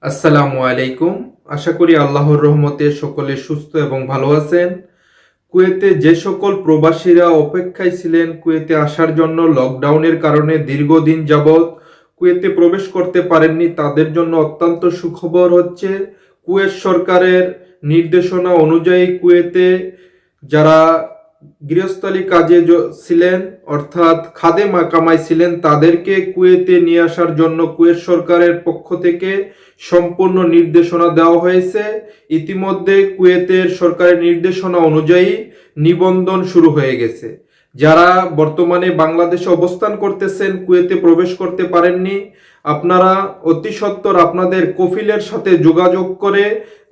আসসালামু আলাইকুম। আশা করি আল্লাহর রহমতে সকলে সুস্থ এবং ভালো আছেন। কুয়েতে যে সকল প্রবাসীরা অপেক্ষায় ছিলেন কুয়েতে আসার জন্য, লকডাউনের কারণে দীর্ঘদিন যাবৎ কুয়েতে প্রবেশ করতে পারেননি, তাদের জন্য অত্যন্ত সুখবর হচ্ছে কুয়েত সরকারের নির্দেশনা অনুযায়ী কুয়েতে যারা গৃহস্থালী কাজে ছিলেন অর্থাৎ খাদেম কামাই ছিলেন তাদেরকে কুয়েতে নিয়ে আসার জন্য কুয়েত সরকারের পক্ষ থেকে সম্পূর্ণ নির্দেশনা দেওয়া হয়েছে। ইতিমধ্যে কুয়েতের সরকারের নির্দেশনা অনুযায়ী নিবন্ধন শুরু হয়ে গেছে। যারা বর্তমানে বাংলাদেশে অবস্থান করতেছেন, কুয়েতে প্রবেশ করতে পারেননি, আপনারা অতি সত্বর আপনাদের কফিলের সাথে যোগাযোগ করে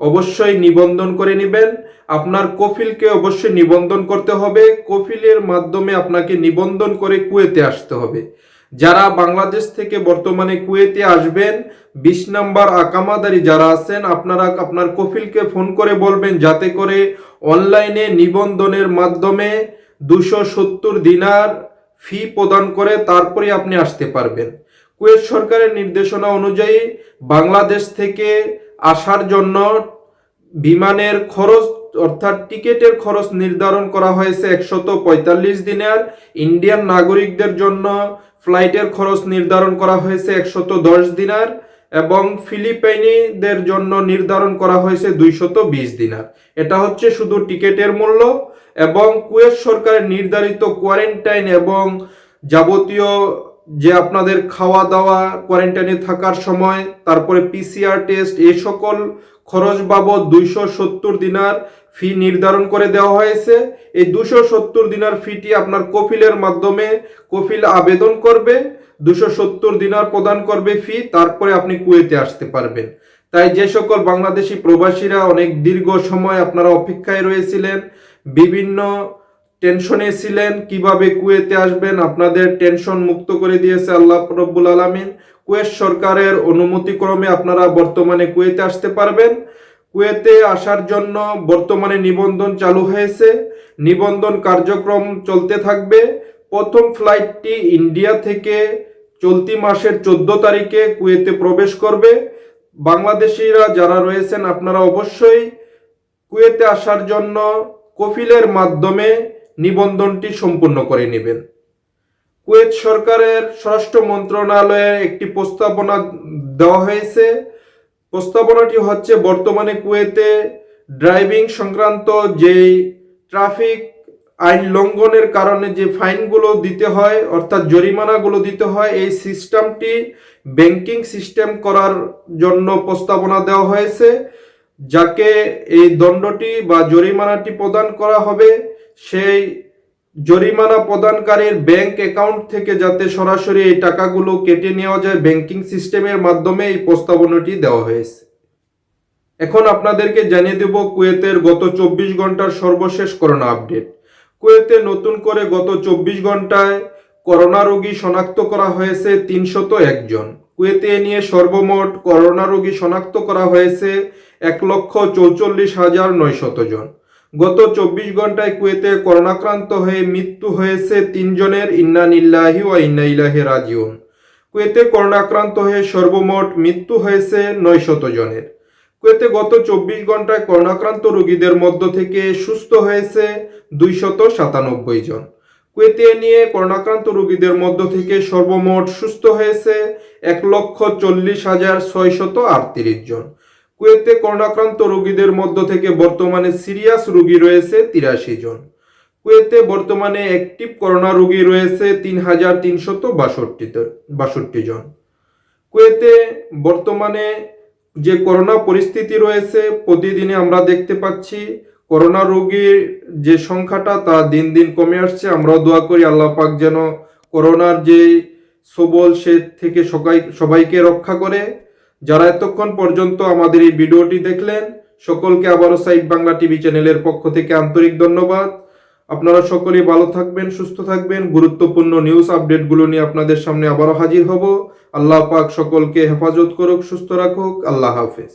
অবশ্যই নিবন্ধন করে নেবেন। আপনার কফিলকে অবশ্যই নিবন্ধন করতে হবে। কফিলের মাধ্যমে আপনাকে নিবন্ধন করে কুয়েতে আসতে হবে। যারা বাংলাদেশ থেকে বর্তমানে কুয়েতে আসবেন, 20 নম্বর আকামাদারি যারা আছেন, আপনারা আপনার কফিলকে ফোন করে বলবেন যাতে করে অনলাইনে নিবন্ধনের মাধ্যমে 270 দিনার ফি প্রদান করে তারপরে আপনি আসতে পারবেন। কুয়েত সরকারের নির্দেশনা অনুযায়ী বাংলাদেশ থেকে আসার জন্য বিমানের খরচ অর্থাৎ টিকেটের খরচ নির্ধারণ করা হয়েছে 145 দিনার। ইন্ডিয়ান নাগরিকদের জন্য ফ্লাইটের খরচ নির্ধারণ করা হয়েছে 110 দিনার এবং ফিলিপাইনিদের জন্য নির্ধারণ করা হয়েছে 220 দিনার। এটা হচ্ছে শুধু টিকেটের মূল্য। এবং কুয়েত সরকারের নির্ধারিত কোয়ারেন্টাইন এবং যাবতীয় যে আপনাদের খাওয়া দাওয়া, কোয়ারেন্টাইনে থাকার সময়, তারপরে পিসিআর টেস্ট, এই সকল খরচ বাবদ 270 দিনার ফি নির্ধারণ করে দেওয়া হয়েছে। এই 270 দিনার ফিটি আপনার কফিলের মাধ্যমে কফিল আবেদন করবে, 270 দিনার প্রদান করবে ফি, তারপরে আপনি কুয়েতে আসতে পারবেন। তাই যে সকল বাংলাদেশি প্রবাসীরা অনেক দীর্ঘ সময় আপনারা অপেক্ষায় রয়েছিলেন, বিভিন্ন টেনশনে ছিলেন কিভাবে কুয়েতে আসবেন, আপনাদের টেনশন মুক্ত করে দিয়েছে আল্লাহ রব্বুল আলামিন। কুয়েত সরকারের অনুমতিক্রমে আপনারা বর্তমানে কুয়েতে আসতে পারবেন। কুয়েতে আসার জন্য বর্তমানে নিবন্ধন চালু হয়েছে। নিবন্ধন কার্যক্রম চলতে থাকবে। প্রথম ফ্লাইটটি ইন্ডিয়া থেকে চলতি মাসের 14 তারিখে কুয়েতে প্রবেশ করবে। বাংলাদেশিরা যারা রয়েছেন আপনারা অবশ্যই কুয়েতে আসার জন্য কফিলের মাধ্যমে নিবন্ধনটি সম্পূর্ণ করে নেবেন। কুয়েত সরকারের স্বরাষ্ট্র মন্ত্রণালয়ে একটি প্রস্তাবনা দেওয়া হয়েছে। প্রস্তাবনাটি হচ্ছে বর্তমানে কুয়েতে ড্রাইভিং সংক্রান্ত যেই ট্রাফিক আইন লঙ্ঘনের কারণে যে ফাইনগুলো দিতে হয় অর্থাৎ জরিমানাগুলো দিতে হয়, এই সিস্টেমটি ব্যাংকিং সিস্টেম করার জন্য প্রস্তাবনা দেওয়া হয়েছে। যাকে এই দণ্ডটি বা জরিমানাটি প্রদান করা হবে, সেই জরিমানা প্রদানকারীর ব্যাংক অ্যাকাউন্ট থেকে যাতে সরাসরি এই টাকাগুলো কেটে নেওয়া যায় ব্যাংকিং সিস্টেমের মাধ্যমে, এই প্রস্তাবনাটি দেওয়া হয়েছে। এখন আপনাদেরকে জানিয়ে দেব কুয়েতের গত 24 ঘন্টার সর্বশেষ করোনা আপডেট। কুয়েতে নতুন করে গত 24 ঘন্টায় করোনা রোগী শনাক্ত করা হয়েছে 301 জন। কুয়েতে নিয়ে সর্বমোট করোনা রোগী শনাক্ত করা হয়েছে 1,44,900 জন। গত 24 ঘন্টায় কুয়েতে করোনাক্রান্ত হয়ে মৃত্যু হয়েছে 3 জনের। ইন্না লিল্লাহি ওয়া ইন্না ইলাইহি রাজিউন। কুয়েতে করোনাক্রান্ত হয়ে সর্বমোট মৃত্যু হয়েছে 900 জনের। কুয়েতে গত 24 ঘন্টায় করোনাক্রান্ত রোগীদের মধ্য থেকে সুস্থ হয়েছে 297 জন। কুয়েতে নিয়ে করোনাক্রান্ত রোগীদের মধ্য থেকে সর্বমোট সুস্থ হয়েছে 1,40,638 জন। কুয়েতে করোনাক্রান্ত রোগীদের মধ্য থেকে বর্তমানে সিরিয়াস রোগী রয়েছে 83 জন। কুয়েতে বর্তমানে অ্যাক্টিভ করোনা রোগী রয়েছে 3,362 জন। কুয়েতে বর্তমানে যে করোনা পরিস্থিতি রয়েছে, প্রতিদিনে আমরা দেখতে পাচ্ছি করোনা রোগীর যে সংখ্যাটা তা দিন দিন কমে আসছে। আমরাও দোয়া করি আল্লাহ পাক যেন করোনার যে সবল সে থেকে সবাইকে রক্ষা করে। যারা এতক্ষণ পর্যন্ত আমাদের এই ভিডিওটি দেখলেন, সকলকে আবারও সাইফ বাংলা টিভি চ্যানেলের পক্ষ থেকে আন্তরিক ধন্যবাদ। আপনারা সকলেই ভালো থাকবেন, সুস্থ থাকবেন। গুরুত্বপূর্ণ নিউজ আপডেটগুলো নিয়ে আপনাদের সামনে আবারও হাজির হব। আল্লাহ পাক সকলকে হেফাজত করুক, সুস্থ রাখুক। আল্লাহ হাফেজ।